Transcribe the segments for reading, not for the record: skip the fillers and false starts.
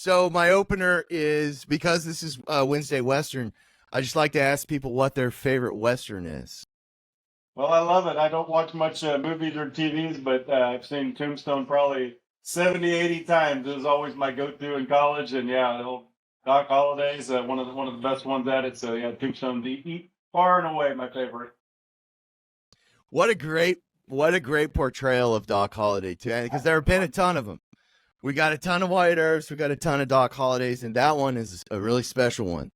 So my opener is because this is Wednesday Western. I just like to ask people what their favorite Western is. Well, I love it. I don't watch much movies or TVs, but I've seen Tombstone probably 70, 80 times. It was always my go-to in college, and yeah, the old Doc Holliday's one of the best ones at it. So yeah, Tombstone eat far and away my favorite. What a great portrayal of Doc Holliday too, because there have been a ton of them. We got a ton of White Earps, we got a ton of Doc Hollidays, and that one is a really special one.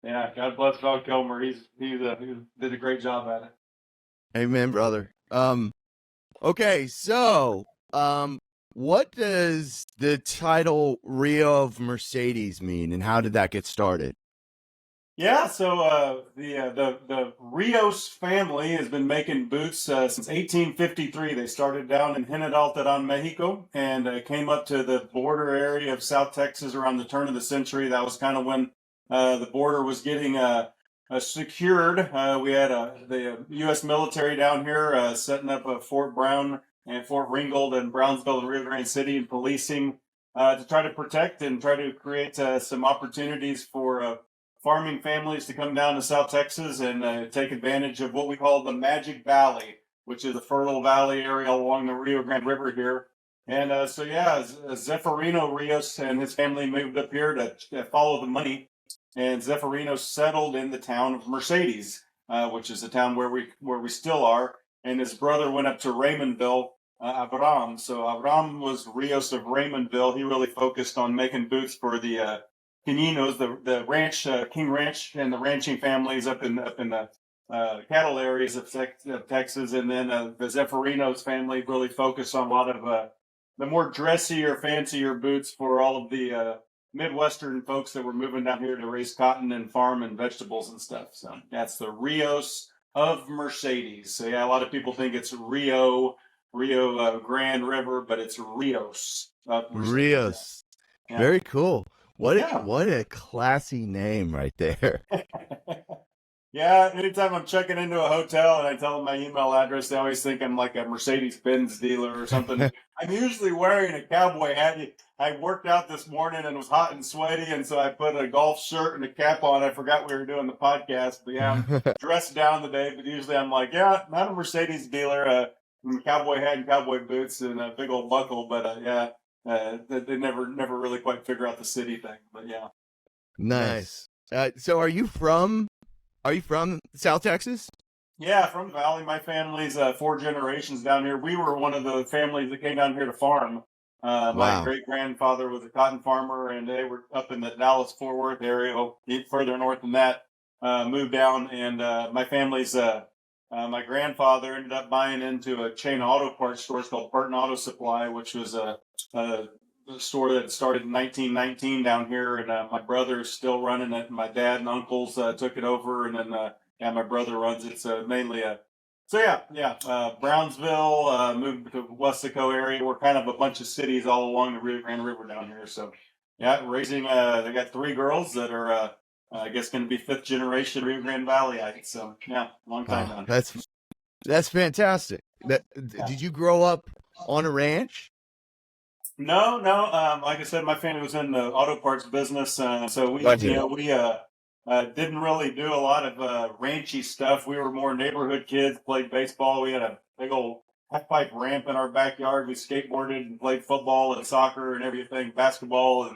Yeah, God bless Val Kilmer. He did a great job at it. Amen, brother. Okay, so what does the title Rio of Mercedes mean, and how did that get started? Yeah, so the Rios family has been making boots since 1853. They started down in Hinadaltadan, Mexico, and came up to the border area of South Texas around the turn of the century. That was kind of when the border was getting secured. We had the U.S. military down here setting up Fort Brown and Fort Ringgold and Brownsville and Rio Grande City and policing to try to protect and try to create some opportunities for farming families to come down to South Texas and take advantage of what we call the Magic Valley, which is a fertile valley area along the Rio Grande River here. And so, yeah, Zeferino Rios and his family moved up here to follow the money. And Zeferino settled in the town of Mercedes, which is the town where we still are. And his brother went up to Raymondville, Avram. So Avram was Rios of Raymondville. He really focused on making boots for the Caninos, the ranch, King Ranch, and the ranching families up in the cattle areas of Texas, and then the Zeffirino's family really focused on a lot of the more dressier, fancier boots for all of the Midwestern folks that were moving down here to raise cotton and farm and vegetables and stuff. So that's the Rios of Mercedes. So yeah, a lot of people think it's Rio Grande River, but it's Rios of Mercedes. Rios. Yeah. Very cool. What a, Yeah. what a classy name right there. Yeah, anytime I'm checking into a hotel and I tell them my email address, they always think I'm like a Mercedes-Benz dealer or something. I'm usually wearing a cowboy hat. I worked out this morning and was hot and sweaty, and so I put a golf shirt and a cap on. I forgot we were doing the podcast, but yeah, I'm dressed down today. But usually I'm like, yeah, not a Mercedes dealer. Cowboy hat and cowboy boots and a big old buckle, but yeah, they never really quite figure out the city thing. But yeah. Nice. So are you from South Texas? Yeah, from the Valley. My family's four generations down here. We were one of the families that came down here to farm. My Wow. great grandfather was a cotton farmer, and they were up in the Dallas Fort Worth area. Further north than that, moved down, and my grandfather ended up buying into a chain of auto parts stores called Burton Auto Supply, which was a store that started in 1919 down here, and my brother's still running it. My dad and uncles took it over, and then yeah, my brother runs it. So mainly so yeah. Brownsville moved to Westaco area. We're kind of a bunch of cities all along the Rio Grande River down here. So yeah, raising. They got three girls that are. I guess going to be fifth generation Rio Grande Valley. So yeah, long time Oh, down here. that's fantastic. Yeah. Did you grow up on a ranch? No, no. Like I said, my family was in the auto parts business, so Gotcha. we didn't really do a lot of ranchy stuff. We were more neighborhood kids. Played baseball. We had a big old half pipe ramp in our backyard. We skateboarded and played football and soccer and everything, basketball.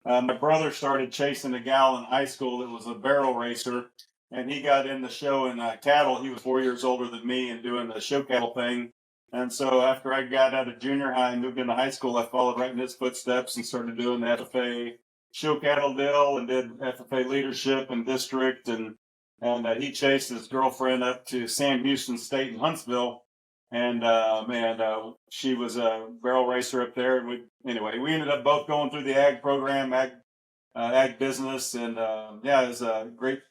And my brother started chasing a gal in high school that was a barrel racer, and he got in the show in cattle. He was 4 years older than me and doing the show cattle thing. And so after I got out of junior high and moved into high school, I followed right in his footsteps and started doing the FFA show cattle deal and did FFA leadership and district. And he chased his girlfriend up to Sam Houston State in Huntsville. And she was a barrel racer up there. And we ended up both going through the ag program, ag business. And yeah, it was a great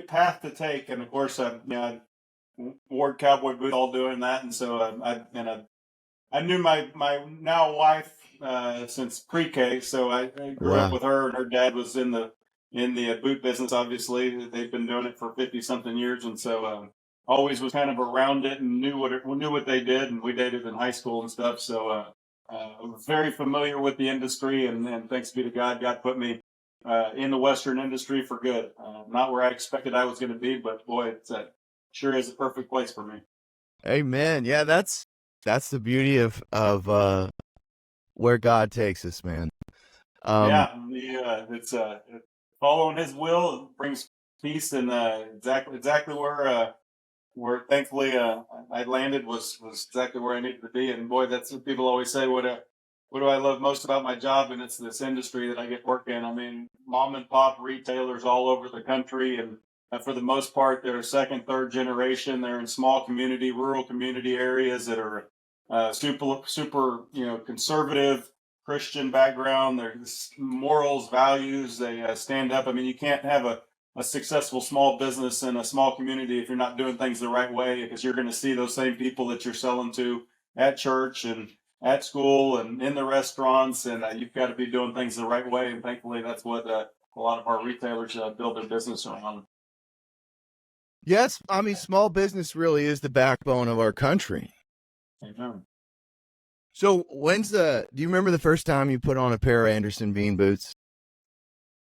path to take. And of course, wore cowboy boots all doing that, and so I knew my now wife since pre-K, so I grew up Wow. with her, and her dad was in the boot business. Obviously, they've been doing it for 50 something years, and so always was kind of around it and knew what they did, and we dated in high school and stuff. So very familiar with the industry, and thanks be to God, God put me in the Western industry for good. Not where I expected I was going to be, but boy, it sure is a perfect place for me. Amen. Yeah, that's the beauty of where God takes us, man. Um, Yeah, it's following His will brings peace, and exactly where thankfully I landed was exactly where I needed to be. And boy, that's what people always say. What do I love most about my job? And it's this industry that I get work in. I mean, mom and pop retailers all over the country, and for the most part, they're second, third generation. They're in small community, rural community areas that are super, conservative Christian background. There's morals, values. They stand up. I mean, you can't have a successful small business in a small community if you're not doing things the right way, because you're going to see those same people that you're selling to at church and at school and in the restaurants, and you've got to be doing things the right way. And thankfully, that's what a lot of our retailers build their business around. yes, I mean, small business really is the backbone of our country. Amen. So do you remember the first time you put on a pair of Anderson Bean boots?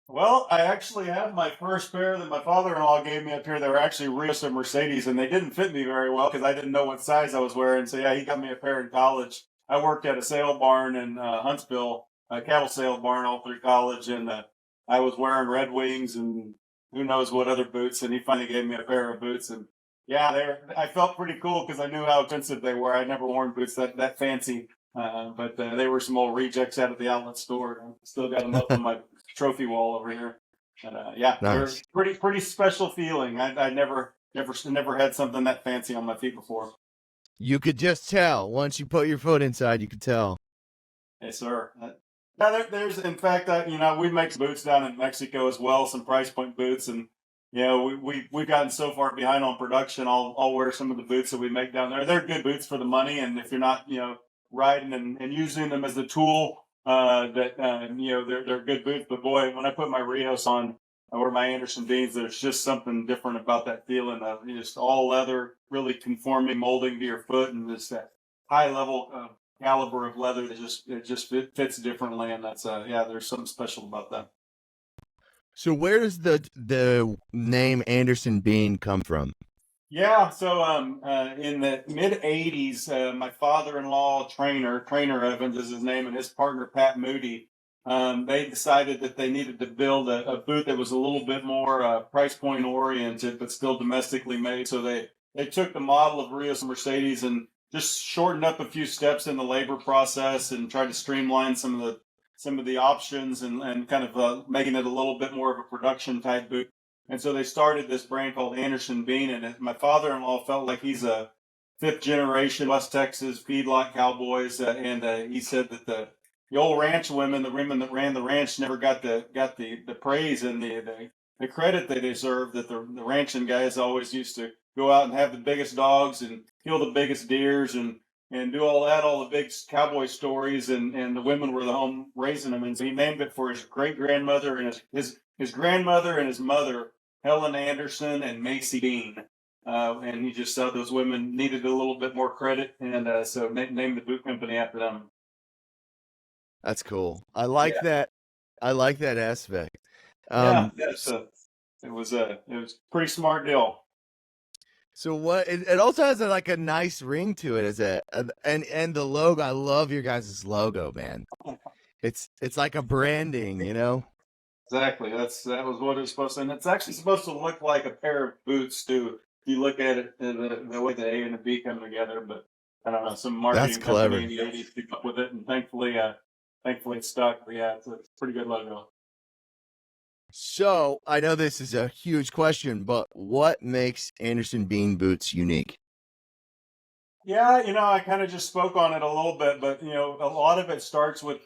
Well, I actually have my first pair that my father-in-law gave me up here. They were actually Rios and Mercedes, and they didn't fit me very well because I didn't know what size I was wearing. So yeah, he got me a pair in college. I worked at a sale barn in Huntsville, a cattle sale barn all through college, and I was wearing Red Wings and who knows what other boots. And he finally gave me a pair of boots, and yeah, I felt pretty cool because I knew how expensive they were. I'd never worn boots that fancy, but they were some old rejects out of the outlet store. I still got them up on my trophy wall over here. And yeah, they're Nice. pretty special feeling. I never had something that fancy on my feet before. You could just tell once you put your foot inside. You could tell. Yes, sir. Yeah, there's in fact, we make boots down in Mexico as well, some price point boots, and we've gotten so far behind on production. I'll wear some of the boots that we make down there. They're good boots for the money, and if you're not riding and using them as a tool, they're good boots. But boy, when I put my Rios on or my Anderson Beans, there's just something different about that feeling of just all leather, really conforming molding to your foot, and just that high level caliber of leather that just fits differently. And that's there's something special about that. So where does the name Anderson Bean come from? Yeah, so in the mid '80s, my father-in-law, Trainer Evans is his name, and his partner Pat Moody, they decided that they needed to build a boot that was a little bit more price point oriented, but still domestically made. So they took the model of Rios Mercedes and just shortened up a few steps in the labor process and tried to streamline some of the options and kind of making it a little bit more of a production type boot. And so they started this brand called Anderson Bean. And my father-in-law felt like he's a fifth generation West Texas feedlot cowboys. And he said that the old ranch women, the women that ran the ranch, never got the praise and the credit they deserved. That the ranching guys always used to go out and have the biggest dogs and kill the biggest deers and do all the big cowboy stories. And the women were the home raising them. And so he named it for his great grandmother and his grandmother and his mother, Helen Anderson and Macy Bean. And he just thought those women needed a little bit more credit, and so named the boot company after them. That's cool. I like Yeah, that. I like that aspect. yeah, Um, that's it was a pretty smart deal. so what? It also has like a nice ring to it. And the logo. I love your guys' logo, man. It's like a branding, you know. Exactly. That was what it was supposed to, and it's actually supposed to look like a pair of boots too. If you look at it, the way the A and the B come together, but I don't know, some That's marketing company clever. in the '80s came up with it, and thankfully it stuck. But yeah, it's a pretty good logo. So I know this is a huge question, but what makes Anderson Bean boots unique? Yeah, I kind of just spoke on it a little bit, but a lot of it starts with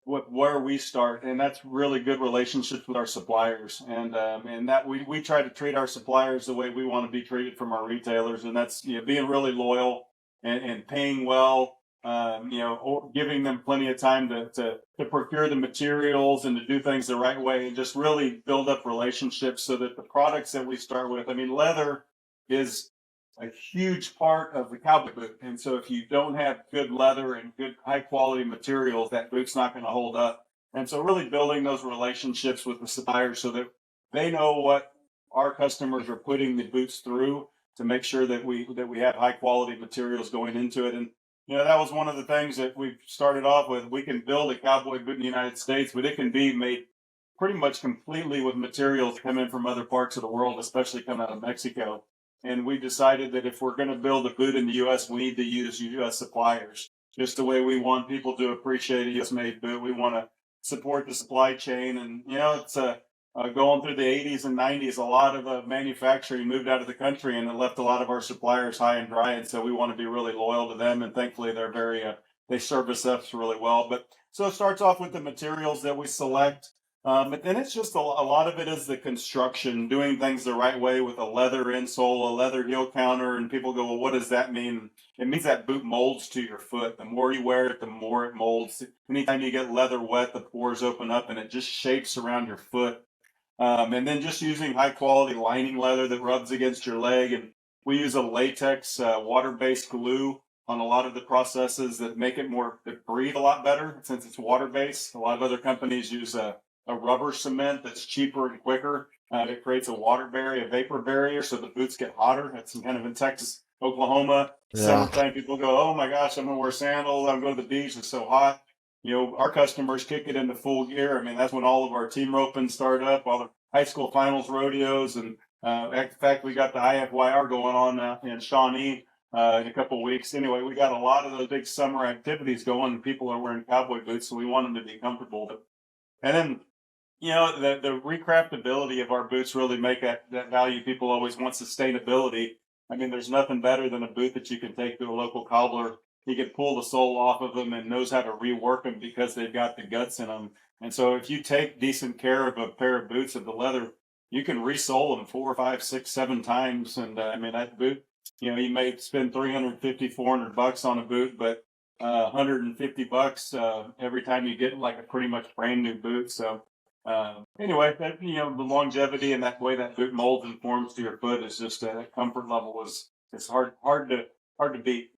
where we start, and that's really good relationships with our suppliers, and that we try to treat our suppliers the way we want to be treated from our retailers, and that's being really loyal and paying well, or giving them plenty of time to procure the materials and to do things the right way, and just really build up relationships so that the products that we start with, I mean, leather is a huge part of the cowboy boot. And so if you don't have good leather and good high quality materials, that boot's not going to hold up. And so really building those relationships with the suppliers so that they know what our customers are putting the boots through to make sure that we have high quality materials going into it. And that was one of the things that we started off with. We can build a cowboy boot in the United States, but it can be made pretty much completely with materials coming from other parts of the world, especially coming out of Mexico. And we decided that if we're going to build a boot in the U.S., we need to use U.S. suppliers. Just the way we want people to appreciate a U.S. made boot, we want to support the supply chain. And it's going through the 80s and 90s, a lot of manufacturing moved out of the country, and it left a lot of our suppliers high and dry. And so we want to be really loyal to them. And thankfully, they're they service us really well. But so it starts off with the materials that we select. But then it's just a lot of it is the construction, doing things the right way with a leather insole, a leather heel counter. And people go, well, what does that mean? It means that boot molds to your foot. The more you wear it, the more it molds. Anytime you get leather wet, the pores open up and it just shapes around your foot. And then just using high quality lining leather that rubs against your leg. And we use a latex water-based glue on a lot of the processes that make it that breathe a lot better since it's water-based. A lot of other companies use a rubber cement that's cheaper and quicker. It creates a vapor barrier, so the boots get hotter. It's kind of in Texas, Oklahoma. Yeah. Summertime, people go, oh my gosh, I'm going to wear sandals. I'm going to the beach. It's so hot. Our customers kick it into full gear. I mean, that's when all of our team roping start up, all the high school finals rodeos. And in fact, we got the IFYR going on in Shawnee in a couple of weeks. Anyway, we got a lot of those big summer activities going, and people are wearing cowboy boots, so we want them to be comfortable. And then the recraftability of our boots really make that value. People always want sustainability. I mean, there's nothing better than a boot that you can take to a local cobbler. He can pull the sole off of them and knows how to rework them because they've got the guts in them. And so if you take decent care of a pair of boots of the leather, you can resole them 4, 5, 6, 7 times. And I mean, that boot, you may spend $350, $400 on a boot, but $150 every time you get like a pretty much brand new boot. So anyway, that, the longevity and that way that boot molds and forms to your foot is just that comfort level it's hard to beat.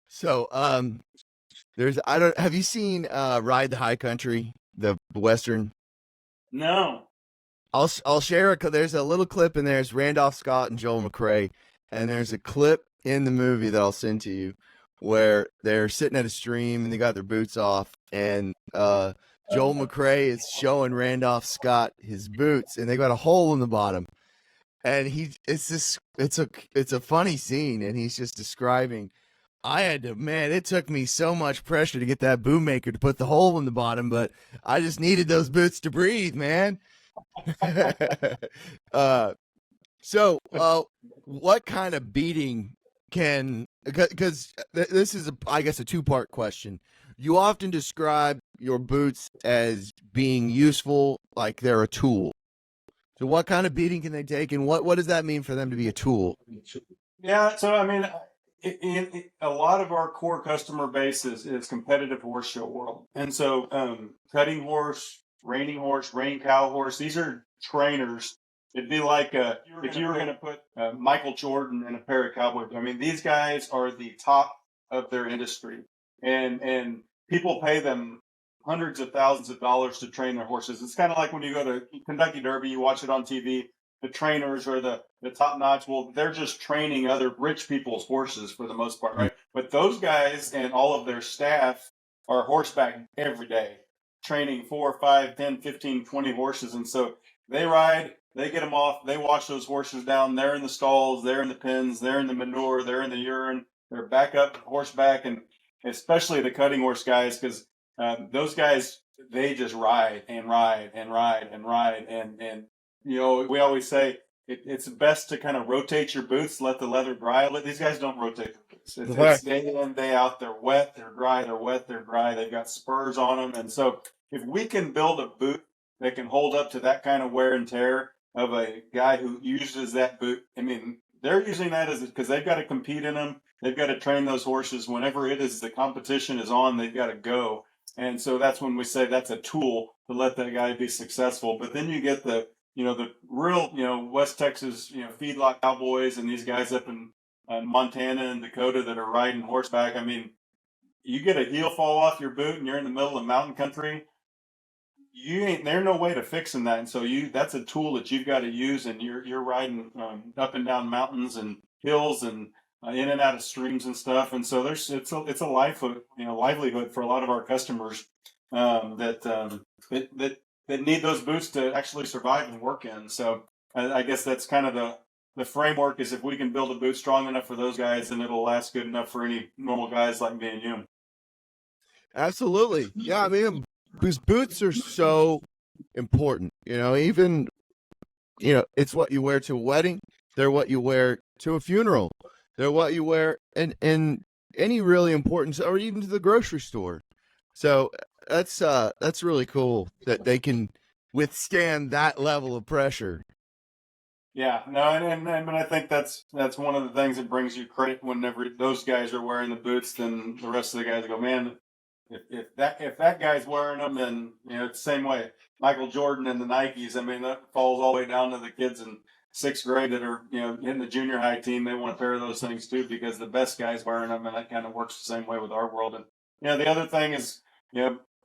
So have you seen Ride the High Country, the Western? No. I'll share there's a little clip in there. It's Randolph Scott and Joel McCrea, and there's a clip in the movie that I'll send to you where they're sitting at a stream and they got their boots off, and Joel McCrea is showing Randolph Scott his boots, and they got a hole in the bottom. And it's a funny scene, and he's just describing, it took me so much pressure to get that boot maker to put the hole in the bottom, but I just needed those boots to breathe, man. So what kind of beating because this is, I guess, a 2-part question. You often describe your boots as being useful, like they're a tool. So what kind of beating can they take, and what does that mean for them to be a tool? Yeah, so I mean, a lot of our core customer base is competitive horse show world. And so cutting horse, reining cow horse, these are trainers. It'd be like if you were going to put Michael Jordan in a pair of cowboy boots. I mean, these guys are the top of their industry. And people pay them hundreds of thousands of dollars to train their horses. It's kind of like when you go to Kentucky Derby, you watch it on TV, the trainers are the top notch. Well, they're just training other rich people's horses for the most part, right? But those guys and all of their staff are horseback every day, training 4, 5, 10, 15, 20 horses. And so they ride, they get them off, they wash those horses down. They're in the stalls, they're in the pens, they're in the manure, they're in the urine, they're back up horseback, and especially the cutting horse guys, because those guys, they just ride and ride and ride and ride. And we always say it's best to kind of rotate your boots, let the leather dry. These guys don't rotate their boots. It's day in, day out. They're wet, they're dry, they're wet, they're dry. They've got spurs on them. And so if we can build a boot that can hold up to that kind of wear and tear of a guy who uses that boot, I mean, they're using that because they've got to compete in them. They've got to train those horses. Whenever it is the competition is on, they've got to go. And so that's when we say that's a tool to let that guy be successful. But then you get the the real, West Texas, feedlot cowboys and these guys up in Montana and Dakota that are riding horseback. I mean, you get a heel fall off your boot and you're in the middle of mountain country, there's no way to fixing that. And so that's a tool that you've got to use, and you're riding up and down mountains and hills and in and out of streams and stuff. And so it's a livelihood for a lot of our customers that need those boots to actually survive and work in. So I guess that's kind of the framework, is if we can build a boot strong enough for those guys, then it'll last good enough for any normal guys like me and you. Absolutely. Yeah, I mean, because boots are so important, even, it's what you wear to a wedding. They're what you wear to a funeral. They're what you wear in any really important, or even to the grocery store. So that's really cool that they can withstand that level of pressure. Yeah, no, and I think that's one of the things that brings you credit whenever those guys are wearing the boots. Then the rest of the guys go, man, if that guy's wearing them, then it's the same way. Michael Jordan and the Nikes. I mean, that falls all the way down to the kids in sixth grade that are in the junior high team. They want a pair of those things too, because the best guys wearing them, and that kind of works the same way with our world. And the other thing is,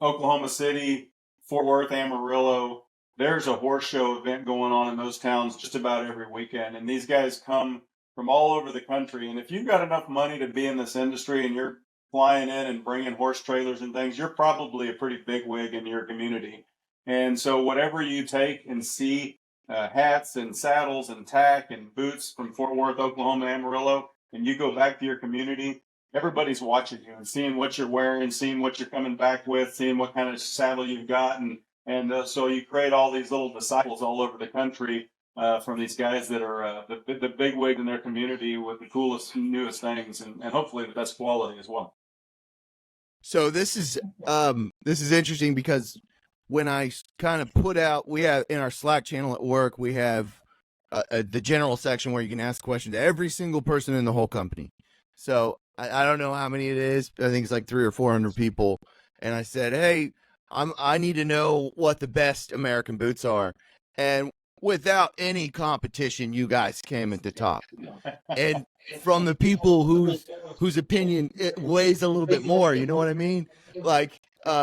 Oklahoma City, Fort Worth, Amarillo. There's a horse show event going on in those towns just about every weekend, and these guys come from all over the country. And if you've got enough money to be in this industry and you're flying in and bringing horse trailers and things, you're probably a pretty big wig in your community. And so whatever you take and see, hats and saddles and tack and boots from Fort Worth, Oklahoma, Amarillo, and you go back to your community, everybody's watching you and seeing what you're wearing, seeing what you're coming back with, seeing what kind of saddle you've got. And so you create all these little disciples all over the country from these guys that are the big wig in their community with the coolest, newest things, and hopefully the best quality as well. So this is interesting, because when I kind of put out, we have in our Slack channel at work, we have the general section where you can ask questions to every single person in the whole company. So I don't know how many it is. I think it's like 300 or 400 people. And I said, hey, I need to know what the best American boots are. And without any competition, you guys came at the top. And from the people whose opinion it weighs a little bit more, you know what I mean? Like,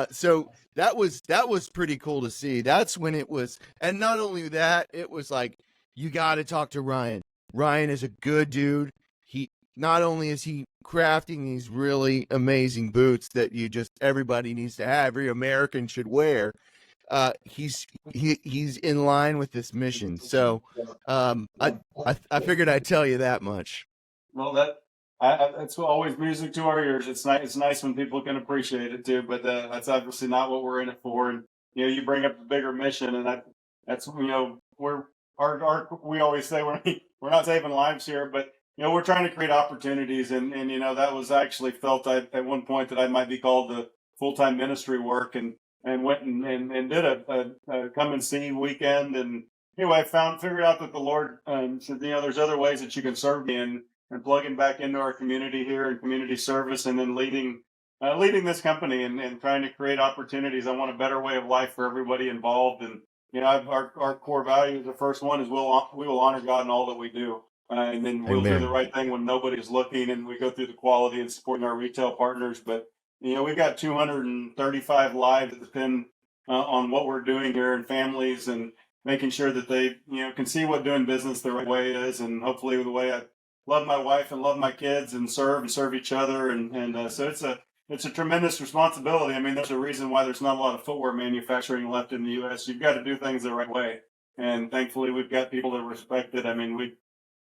so that was pretty cool to see. That's when it was, and not only that, it was like, you got to talk to Ryan. Ryan is a good dude. He not only is he crafting these really amazing boots that everybody needs to have, every American should wear. He's in line with this mission. So I figured I'd tell you that much. Well, that's always music to our ears. It's nice when people can appreciate it too, but that's obviously not what we're in it for. And you bring up the bigger mission, and that's we always say we're not saving lives here, but we're trying to create opportunities, and that was actually felt at one point that I might be called to full-time ministry work, and went and did a come and see weekend. And anyway, figured out that the Lord said, there's other ways that you can serve me, and plugging back into our community here and community service, and then leading this company and trying to create opportunities. I want a better way of life for everybody involved. And our core value, the first one is we will honor God in all that we do. And then we'll do the right thing when nobody's looking, and we go through the quality and supporting our retail partners. But we've got 235 lives that depend on what we're doing here, and families, and making sure that they can see what doing business the right way is, and hopefully the way I love my wife and love my kids and serve each other. And so it's a tremendous responsibility. I mean, there's a reason why there's not a lot of footwear manufacturing left in the U.S. You've got to do things the right way, and thankfully we've got people that respect it. I mean, we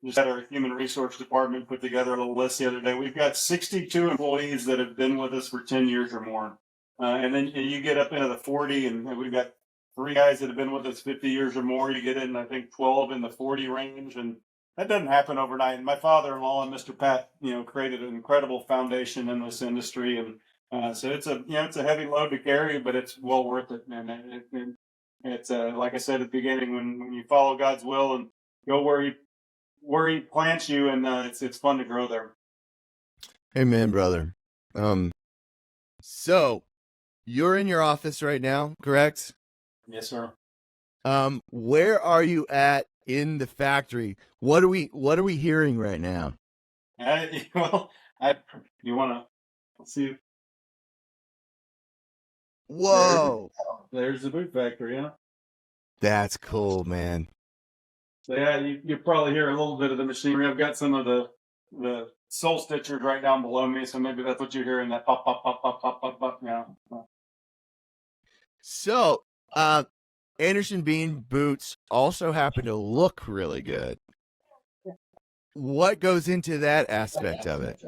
just had our human resource department put together a little list the other day. We've got 62 employees that have been with us for 10 years or more. And then you get up into the 40, and we've got 3 guys that have been with us 50 years or more. You get in, I think, 12 in the 40 range. And that doesn't happen overnight. And my father-in-law and Mr. Pat, created an incredible foundation in this industry. And so it's a heavy load to carry, but it's well worth it. And it's like I said at the beginning, when you follow God's will and go where he plants you, and it's fun to grow there. Amen, brother. So you're in your office right now, correct? Yes, sir. Where are you at in the factory? What are we hearing right now? Well, I you want to see? Whoa, There's the boot factory, yeah. that's cool, man. So yeah, you probably hear a little bit of the machinery. I've got some of the soul stitchers right down below me, so maybe that's what you're hearing, that pop pop pop pop pop pop pop. Yeah. So, Anderson Bean boots also happen to look really good. What goes into that aspect of it?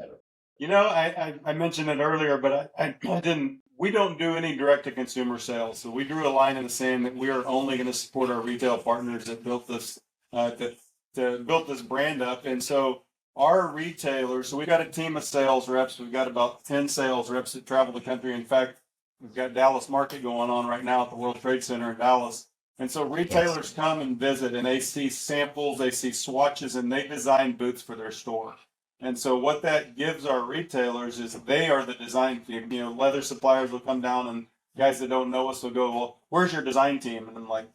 You know, I mentioned it earlier, but I didn't. We don't do any direct to consumer sales, so we drew a line in the sand that we are only going to support our retail partners that built this that built this brand up, and so our retailers. So we've got a team of sales reps. We've got about 10 sales reps that travel the country. In fact, we've got Dallas Market going on right now at the World Trade Center in Dallas. And so retailers come and visit and they see samples, they see swatches, and they design boots for their store. And so what that gives our retailers is they are the design team. You know, leather suppliers will come down and guys that don't know us will go, well, where's your design team? And I'm like,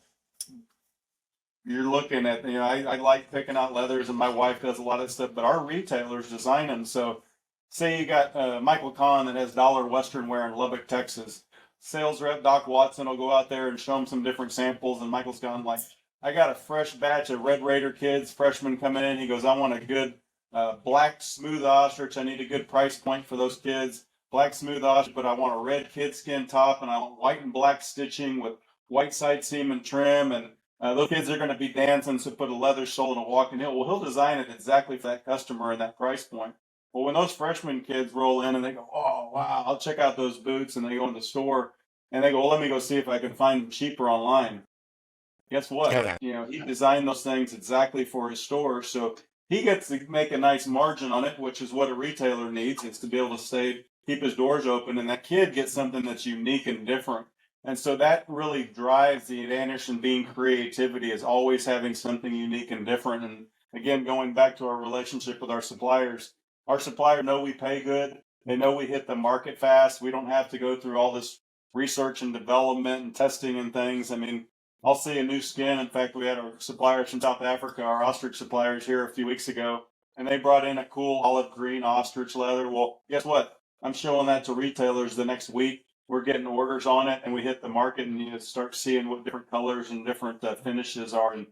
you're looking at, I like picking out leathers and my wife does a lot of stuff, but our retailers design them. So say you got Michael Kahn that has Dollar Western Wear in Lubbock, Texas. Sales rep Doc Watson will go out there and show him some different samples. And Michael's gone like, I got a fresh batch of Red Raider kids, freshmen coming in. He goes, I want a good black smooth ostrich. I need a good price point for those kids. Black smooth ostrich, but I want a red kid skin top, and I want white and black stitching with white side seam and trim. And those kids are going to be dancing, so put a leather sole and a walking heel. Well, he'll design it exactly for that customer and that price point. Well, when those freshman kids roll in and they go, oh, wow, I'll check out those boots, and they go in the store and they go, well, let me go see if I can find them cheaper online. Guess what? He designed those things exactly for his store. So he gets to make a nice margin on it, which is what a retailer needs, is to be able to keep his doors open. And that kid gets something that's unique and different. And so that really drives the Anderson Bean creativity, is always having something unique and different. And again, going back to our relationship with our suppliers know we pay good. They know we hit the market fast. We don't have to go through all this research and development and testing and things. I mean, I'll see a new skin. In fact, we had our suppliers from South Africa, our ostrich suppliers, here a few weeks ago, and they brought in a cool olive green ostrich leather. Well, guess what? I'm showing that to retailers the next week. We're getting orders on it, and we hit the market and you start seeing what different colors and different finishes are. And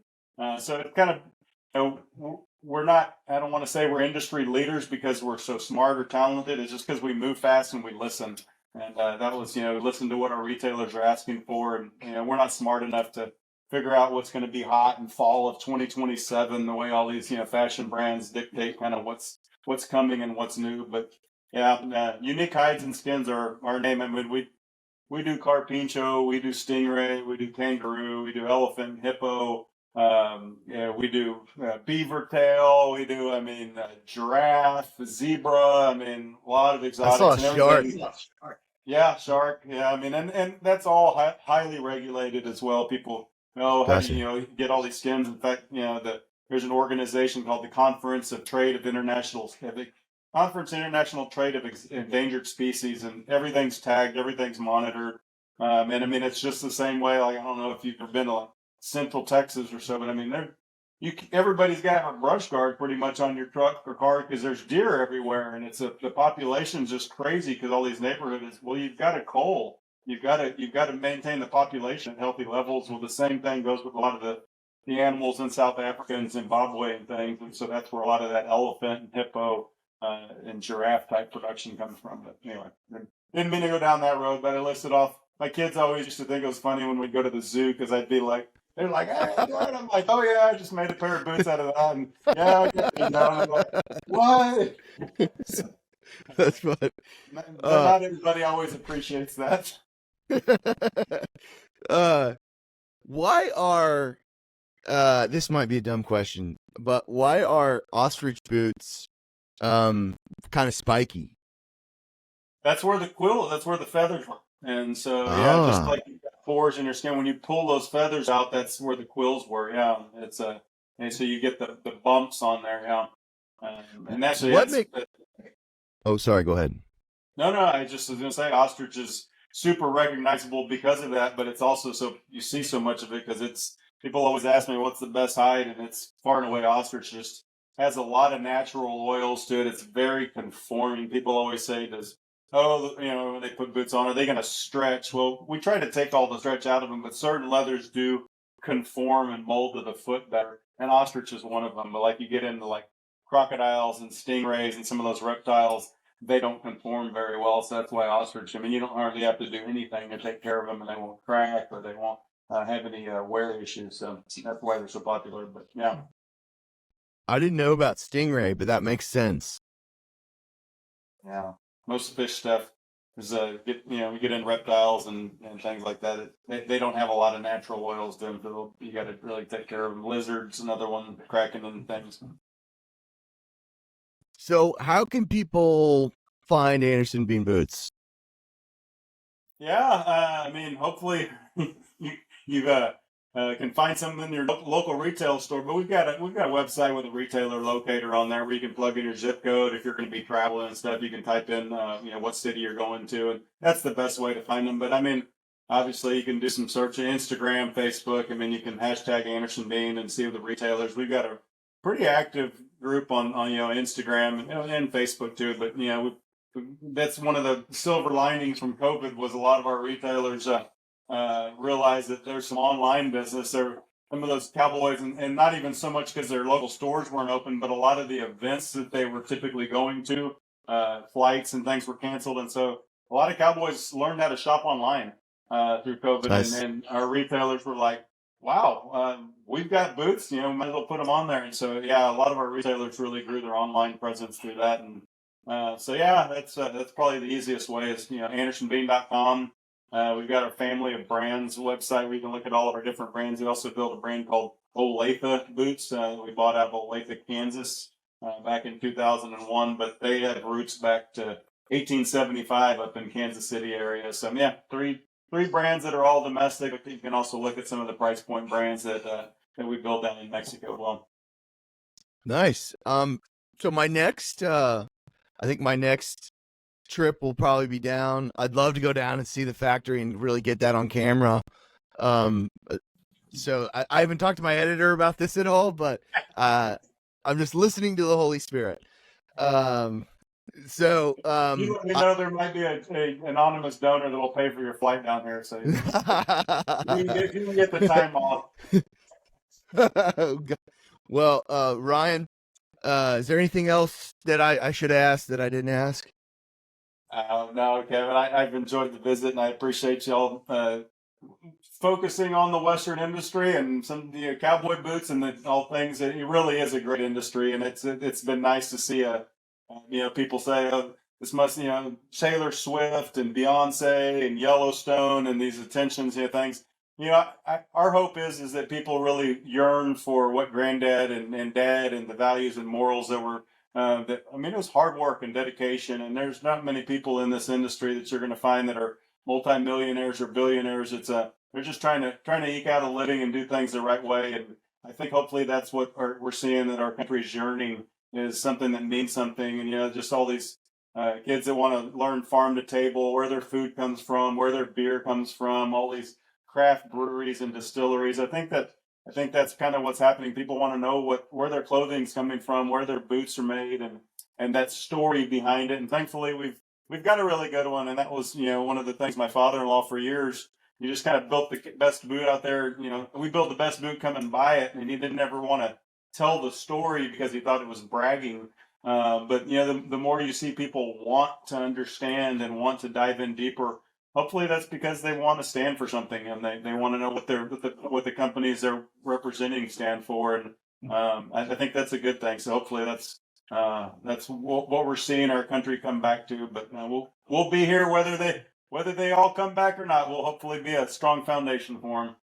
so it kind of, we're not, I don't want to say we're industry leaders because we're so smart or talented. It's just because we move fast and we listen. And that was, listen to what our retailers are asking for. And, we're not smart enough to figure out what's going to be hot in fall of 2027, the way all these, fashion brands dictate kind of what's coming and what's new. But yeah, unique hides and skins are our name. I mean, we do carpincho, we do stingray, we do kangaroo, we do elephant, hippo. We do beaver tail. We do, giraffe, zebra. I mean, a lot of exotics. I saw a shark. Yeah, shark. Yeah, I mean, and that's all highly regulated as well. People know how to, get all these skins. In fact, there's an organization called the Conference International Trade of Endangered Species, and everything's tagged, everything's monitored. And I mean, it's just the same way. Like, I don't know if you've ever been to Central Texas or so, but I mean, everybody's got a brush guard pretty much on your truck or car because there's deer everywhere, and the population's just crazy because all these neighborhoods. Well, you've got to cull. You've got to maintain the population at healthy levels. Well, the same thing goes with a lot of the animals in South Africa and Zimbabwe and things, and so that's where a lot of that elephant and hippo and giraffe type production comes from. But anyway, didn't mean to go down that road, but I listed off. My kids always used to think it was funny when we'd go to the zoo because I'd be like, they're like, hey, what? I'm like, oh yeah, I just made a pair of boots out of that. And yeah, and I'm like, what? That's fun. Not everybody always appreciates that. Why are this might be a dumb question, but why are ostrich boots kind of spiky? That's where the feathers were. And so just like you've got pores in your skin, when you pull those feathers out, that's where the quills were. Yeah, and so you get the bumps on there. Yeah, and actually, oh, sorry. Go ahead. No, I just was going to say ostrich is super recognizable because of that, but it's also so you see so much of it because people always ask me what's the best hide, and it's far and away ostrich. Just has a lot of natural oils to it. It's very conforming. People always say, when they put boots on, are they going to stretch? Well, we try to take all the stretch out of them, but certain leathers do conform and mold to the foot better. And ostrich is one of them. But like you get into like crocodiles and stingrays and some of those reptiles, they don't conform very well. So that's why ostrich, I mean, you don't hardly have to do anything to take care of them, and they won't crack or they won't have any wear issues. So that's why they're so popular. But yeah. I didn't know about stingray, but that makes sense. Yeah. Most fish stuff is you get in reptiles and things like that. They don't have a lot of natural oils to them, so you got to really take care of them. Lizards, another one, cracking and things. So how can people find Anderson Bean boots? Yeah, I mean, hopefully you can find some in your local retail store. But we've got a website with a retailer locator on there where you can plug in your zip code. If you're going to be traveling and stuff, you can type in what city you're going to, and that's the best way to find them. But I mean, obviously you can do some searching, Instagram, Facebook. I mean, you can hashtag Anderson Bean and see the retailers. We've got a pretty active group on Instagram and Facebook too. But that's one of the silver linings from COVID was a lot of our retailers realized that there's some online business. There, some of those cowboys, and not even so much because their local stores weren't open, but a lot of the events that they were typically going to, flights and things were canceled, and so a lot of cowboys learned how to shop online through COVID, Nice. and our retailers were like, "Wow, we've got boots, might as well put them on there." And so, yeah, a lot of our retailers really grew their online presence through that, and that's probably the easiest way is AndersonBean.com. We've got our family of brands website where you can look at all of our different brands. We also built a brand called Olathe Boots. We bought out of Olathe, Kansas back in 2001, but they had roots back to 1875 up in Kansas City area. So yeah, three brands that are all domestic. You can also look at some of the price point brands that we built down in Mexico as well. Nice. So I think my next trip will probably be down. I'd love to go down and see the factory and really get that on camera. So I haven't talked to my editor about this at all, but I'm just listening to the Holy Spirit. You know there might be an anonymous donor that will pay for your flight down here, so you can get the time off. Well, Ryan, is there anything else that I should ask that I didn't ask? No, Kevin, I've enjoyed the visit, and I appreciate y'all focusing on the Western industry and some cowboy boots and all things. It really is a great industry, and it's been nice to see people say, oh, this must Taylor Swift and Beyonce and Yellowstone and these attentions things. Our hope is that people really yearn for what Granddad and Dad and the values and morals that were. It was hard work and dedication, and there's not many people in this industry that you're going to find that are multimillionaires or billionaires. They're just trying to eke out a living and do things the right way. And I think hopefully that's what we're seeing, that our country's yearning is something that means something. And just all these kids that want to learn farm to table, where their food comes from, where their beer comes from, all these craft breweries and distilleries. I think that's kind of what's happening. People want to know where their clothing's coming from, where their boots are made, and that story behind it. And thankfully, we've got a really good one. And that was one of the things my father-in-law for years. He just kind of built the best boot out there. We built the best boot, come and buy it, and he didn't ever want to tell the story because he thought it was bragging. But the more you see people want to understand and want to dive in deeper, hopefully that's because they want to stand for something, and they want to know what the companies they're representing stand for. And I think that's a good thing. So hopefully that's what we're seeing our country come back to. But we'll be here whether they all come back or not. We'll hopefully be a strong foundation for them.